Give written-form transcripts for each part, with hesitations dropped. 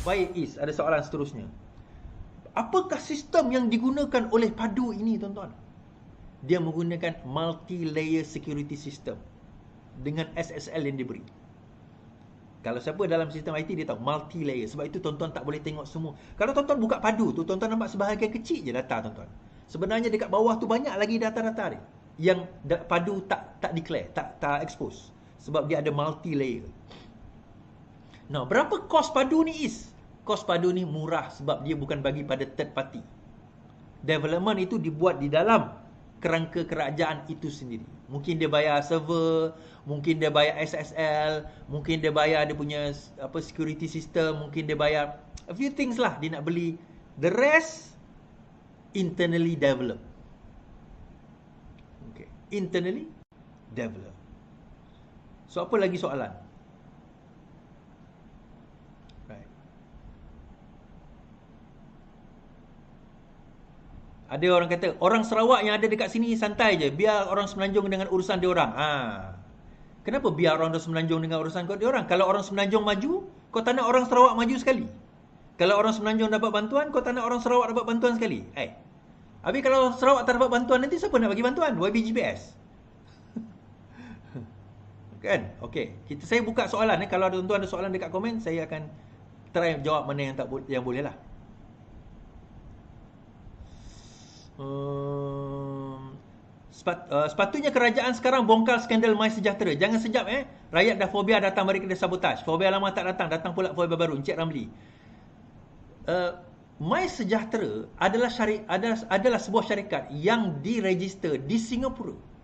Baik Is, ada soalan seterusnya. Apakah sistem yang digunakan oleh Padu ini tuan-tuan? Dia menggunakan multi-layer security system dengan SSL yang diberi. Kalau siapa dalam sistem IT dia tahu multi-layer. Sebab itu tuan-tuan tak boleh tengok semua. Kalau tuan-tuan buka Padu tu, tuan-tuan nampak sebahagian kecil je data tuan-tuan. Sebenarnya dekat bawah tu banyak lagi data-data dia yang Padu tak declare, tak expose. Sebab dia ada multi-layer. Nah, berapa kos Padu ni Is? Kos Padu ni murah sebab dia bukan bagi pada third party. Development itu dibuat di dalam kerangka kerajaan itu sendiri. Mungkin dia bayar server, mungkin dia bayar SSL, mungkin dia bayar dia punya security system, mungkin dia bayar a few things lah dia nak beli. The rest internally developed. Okay, internally developed. So apa lagi soalan? Right. Ada orang kata, orang Sarawak yang ada dekat sini santai je, biar orang Semenanjung dengan urusan dia orang. Kenapa biar orang Semenanjung dengan urusan dia orang? Kalau orang Semenanjung maju, kau tak nak orang Sarawak maju sekali. Kalau orang Semenanjung dapat bantuan, kau tak nak orang Sarawak dapat bantuan sekali. Habis kalau Sarawak tak dapat bantuan, nanti siapa nak bagi bantuan? YBGPS. Kan? Okey, saya buka soalan. Kalau ada tuan-tuan ada soalan dekat komen, saya akan try jawab mana yang boleh lah. Sepatutnya kerajaan sekarang bongkar skandal MySejahtera. Jangan sejap rakyat dah fobia datang mari kita sabotaj. Fobia lama tak datang pula fobia baru. Encik Ramli. MySejahtera adalah sebuah syarikat yang diregister di Singapura.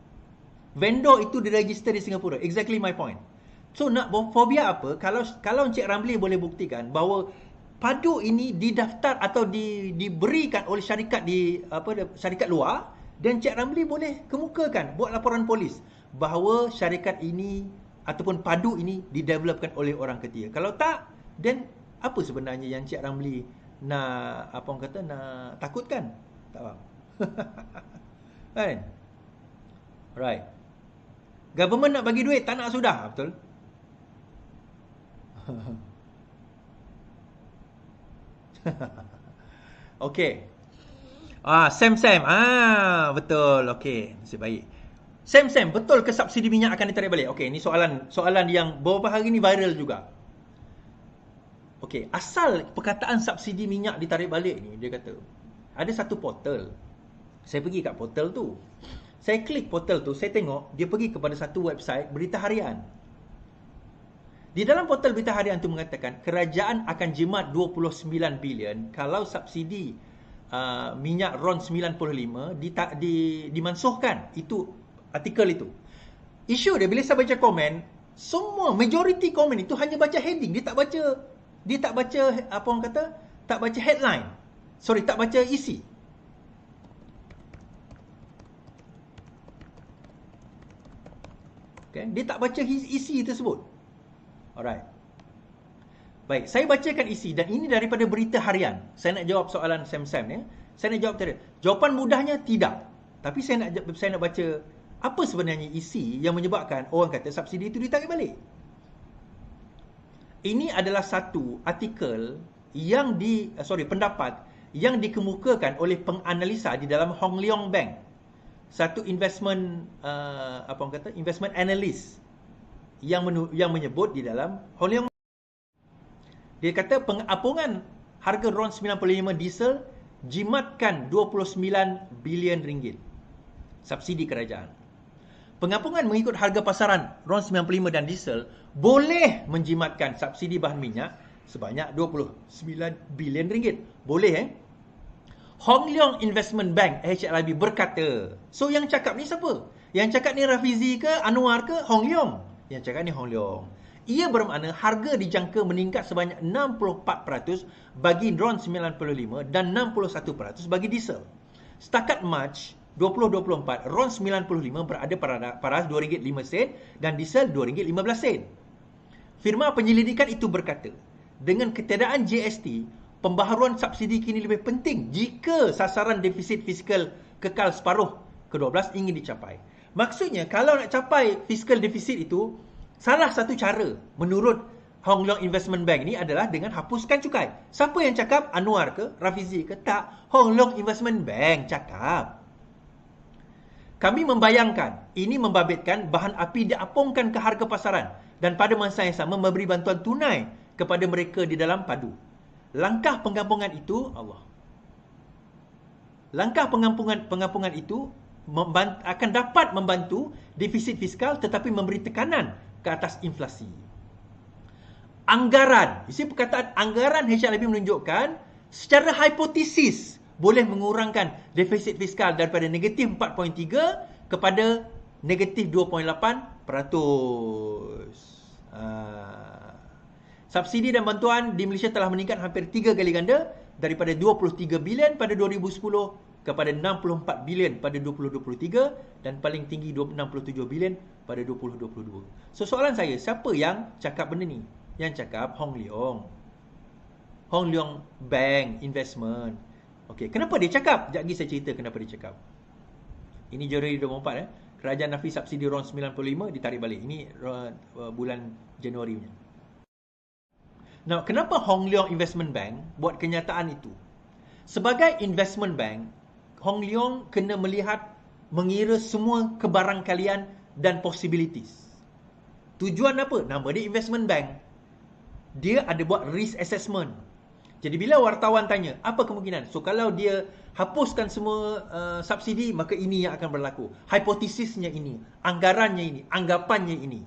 Vendor itu diregister di Singapura. Exactly my point. So nak fobia apa? Kalau Encik Ramli boleh buktikan bahawa Padu ini didaftar atau diberikan oleh syarikat syarikat luar, dan Encik Ramli boleh kemukakan, buat laporan polis bahawa syarikat ini ataupun Padu ini didevelopkan oleh orang ketiga. Kalau tak, then apa sebenarnya yang Encik Ramli nak nak takutkan? Tak faham. Kan? Right. Government nak bagi duit, tak nak sudah, betul? Okey. Sam. Betul. Okey, nasib baik. Sam, betul ke subsidi minyak akan ditarik balik? Okey, ni soalan yang beberapa hari ni viral juga. Okey, asal perkataan subsidi minyak ditarik balik ni, dia kata ada satu portal. Saya pergi kat portal tu. Saya klik portal tu, saya tengok dia pergi kepada satu website berita harian. Di dalam portal berita harian itu mengatakan kerajaan akan jimat 29 bilion kalau subsidi minyak RON 95 dimansuhkan. Itu artikel itu. Isu dia bila saya baca komen, semua majority komen itu hanya baca heading, dia tak baca tak baca headline. Sorry, tak baca isi. Okay? Dia tak baca isi tersebut. Alright. Baik, saya bacakan isi dan ini daripada berita harian. Saya nak jawab soalan Sam ya. Saya nak jawab tadi. Jawapan mudahnya tidak. Tapi saya nak baca apa sebenarnya isi yang menyebabkan orang kata subsidi itu ditarik balik. Ini adalah satu artikel yang pendapat yang dikemukakan oleh penganalisa di dalam Hong Leong Bank. Satu investment investment analyst yang menyebut di dalam Hong Leong. Dia kata pengapungan harga RON 95 diesel jimatkan 29 bilion ringgit subsidi kerajaan. Pengapungan mengikut harga pasaran RON 95 dan diesel boleh menjimatkan subsidi bahan minyak sebanyak 29 bilion ringgit. Boleh Hong Leong Investment Bank HLIB berkata. So yang cakap ni siapa? Yang cakap ni Rafizi ke Anwar ke Hong Leong? Yang cakap ni Hong Leong. Ia bermakna harga dijangka meningkat sebanyak 64% bagi RON 95 dan 61% bagi diesel. Setakat Mac 2024, RON 95 berada pada RM2.05 dan diesel RM2.15. Firma penyelidikan itu berkata, dengan ketiadaan GST, pembaharuan subsidi kini lebih penting jika sasaran defisit fiskal kekal separuh ke-12 ingin dicapai. Maksudnya, kalau nak capai fiskal defisit itu, salah satu cara menurut Hong Leong Investment Bank ni adalah dengan hapuskan cukai. Siapa yang cakap? Anwar ke? Rafizi ke? Tak. Hong Leong Investment Bank cakap. Kami membayangkan ini membabitkan bahan api diapungkan ke harga pasaran dan pada masa yang sama memberi bantuan tunai kepada mereka di dalam padu. Langkah pengampungan itu akan dapat membantu defisit fiskal tetapi memberi tekanan ke atas inflasi. Anggaran, isi perkataan anggaran HLB menunjukkan secara hipotesis boleh mengurangkan defisit fiskal daripada negatif 4.3 kepada negatif 2.8%. Subsidi dan bantuan di Malaysia telah meningkat hampir 3 kali ganda daripada 23 bilion pada 2010 kepada 64 bilion pada 2023 dan paling tinggi 67 bilion pada 2022. So soalan saya, siapa yang cakap benda ni? Yang cakap Hong Leong Bank Investment. Okey, kenapa dia cakap? Sekejap lagi saya cerita kenapa dia cakap. Ini Januari 2024 Kerajaan nafi subsidi RON 95 ditarik balik. Ini bulan Januari punya. Now, kenapa Hong Leong Investment Bank buat kenyataan itu? Sebagai investment bank, Hong Leong kena mengira semua kebarangkalian dan possibilities. Tujuan apa? Nama dia investment bank. Dia ada buat risk assessment. Jadi bila wartawan tanya, apa kemungkinan? So kalau dia hapuskan semua subsidi, maka ini yang akan berlaku. Hipotesisnya ini, anggarannya ini, anggapannya ini.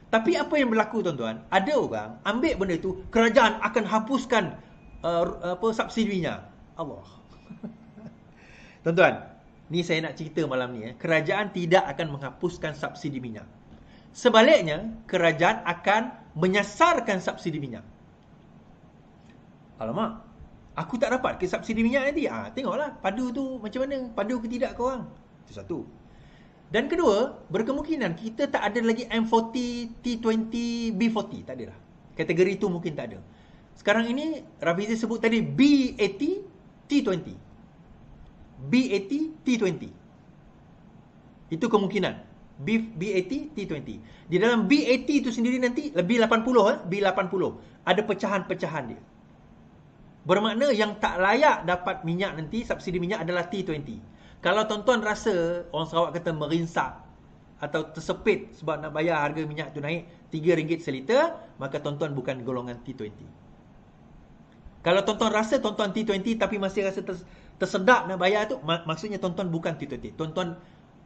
Tapi apa yang berlaku tuan-tuan? Ada orang ambil benda itu, kerajaan akan hapuskan subsidinya. Allah. Tuan-tuan, ni saya nak cerita malam ni. Kerajaan tidak akan menghapuskan subsidi minyak. Sebaliknya, kerajaan akan menyasarkan subsidi minyak. Alamak, aku tak dapat ke subsidi minyak nanti. Tengoklah padu tu macam mana. Padu ke tidak korang? Itu satu. Dan kedua, berkemungkinan kita tak ada lagi M40, T20, B40. Tak ada lah. Kategori itu mungkin tak ada. Sekarang ini, Rafizi sebut tadi B80, T20. B80, T20. Itu kemungkinan. B80, T20. Di dalam B80 itu sendiri nanti, lebih 80, B80. Ada pecahan-pecahan dia. Bermakna yang tak layak dapat minyak nanti, subsidi minyak adalah T20. Kalau tuan-tuan rasa orang Sarawak kata merinsak atau tersepit sebab nak bayar harga minyak tu naik RM3 seliter, maka tuan-tuan bukan golongan T20. Kalau tuan-tuan rasa tuan-tuan T20 tapi masih rasa tersedak nak bayar tu, maksudnya tuan-tuan bukan T20. Tuan-tuan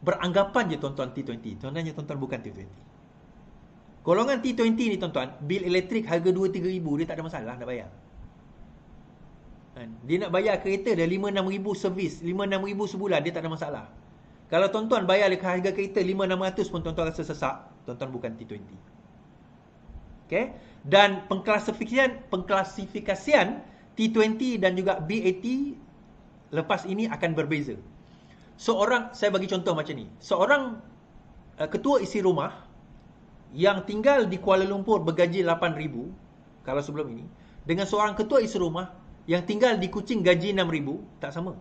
beranggapan je tuan-tuan T20. Sebenarnya tuan-tuan bukan T20. Golongan T20 ni tuan-tuan, bil elektrik harga 2-3 ribu, dia tak ada masalah nak bayar. Dia nak bayar kereta dah 5-6 ribu servis, 5-6 ribu sebulan, dia tak ada masalah. Kalau tuan-tuan bayar harga kereta 5-600 pun tuan-tuan rasa sesak, tuan-tuan bukan T20. Okay? Dan pengklasifikasian T20 dan juga B80 lepas ini akan berbeza. Saya bagi contoh macam ni. Seorang ketua isi rumah yang tinggal di Kuala Lumpur bergaji 8,000 kalau sebelum ini, dengan seorang ketua isi rumah yang tinggal di Kuching gaji 6,000, tak sama.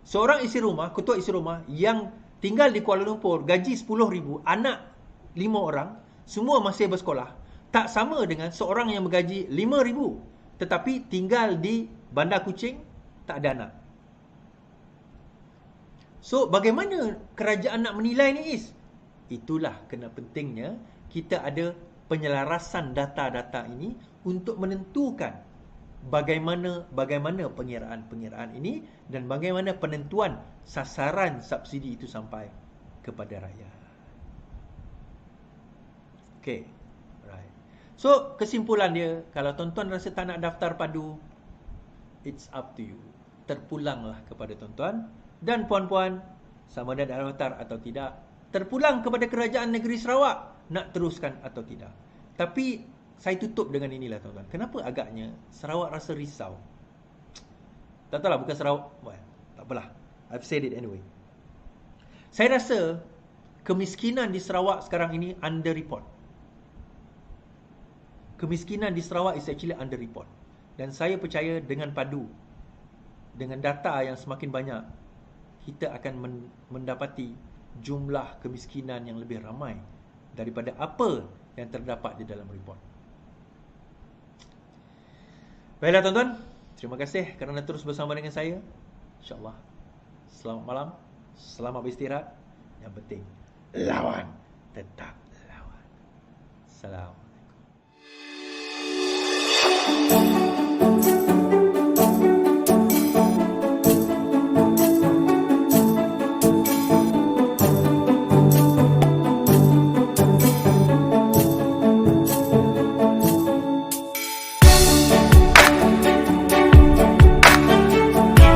Seorang isi rumah, ketua isi rumah yang tinggal di Kuala Lumpur gaji 10,000, anak 5 orang, semua masih bersekolah, tak sama dengan seorang yang bergaji 5,000 tetapi tinggal di Bandar Kuching, tak ada anak. So bagaimana kerajaan nak menilai ni Is? Itulah kena pentingnya kita ada penyelarasan data-data ini untuk menentukan bagaimana pengiraan ini dan bagaimana penentuan sasaran subsidi itu sampai kepada rakyat. Okay, right. So kesimpulan dia, kalau tuan-tuan rasa tak nak daftar padu, it's up to you. Terpulanglah kepada tuan-tuan dan puan-puan, sama ada nak daftar atau tidak. Terpulang kepada kerajaan negeri Sarawak nak teruskan atau tidak. Tapi saya tutup dengan inilah tuan-tuan. Kenapa agaknya Sarawak rasa risau? Tak tahulah, bukan Sarawak. Well, tak apalah. I've said it anyway. Saya rasa kemiskinan di Sarawak sekarang ini under-report. Kemiskinan di Sarawak is actually under-report. Dan saya percaya dengan padu, dengan data yang semakin banyak, kita akan mendapati jumlah kemiskinan yang lebih ramai daripada apa yang terdapat di dalam report. Baiklah tuan-tuan, terima kasih kerana terus bersama dengan saya. InsyaAllah. Selamat malam, selamat beristirahat. Yang penting, lawan. Tetap lawan. Assalamualaikum.